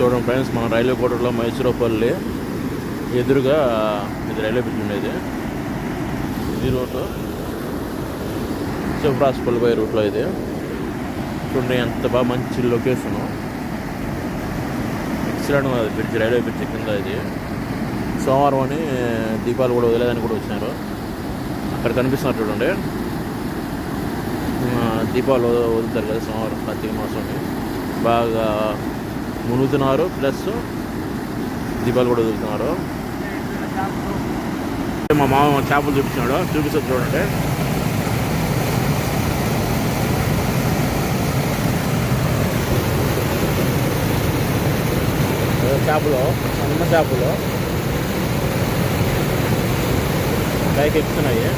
చూడండి ఫ్రెండ్స్, మన రైల్వే కోటలో మైసూరుపల్లి ఎదురుగా ఇది రైల్వే బ్రిడ్జ్ ఉండేది. ఇది రూటు శివరాజపల్లి పోయే రూట్లో ఇది. చూడండి ఎంత బాగా మంచి లొకేషను. ఎక్సలెంట్ అది బ్రిడ్జ్, రైల్వే బ్రిడ్జ్ కింద ఇది. సోమవారం అని దీపాలు కూడా వదిలేదని కూడా వచ్చినారు. అక్కడ కనిపిస్తున్నారు చూడండి, దీపాలు వదులుతారు కదా సోమవారం కార్తీక మాసంని. బాగా మునుగుతున్నారు, ప్లస్ దీపాలు కూడా వదులుతున్నారు. మా మామ చేపలు చూపిస్తాడు చూడండి. చేపలు, సన్న చేపలు పైకి ఎక్కుతున్నాయి.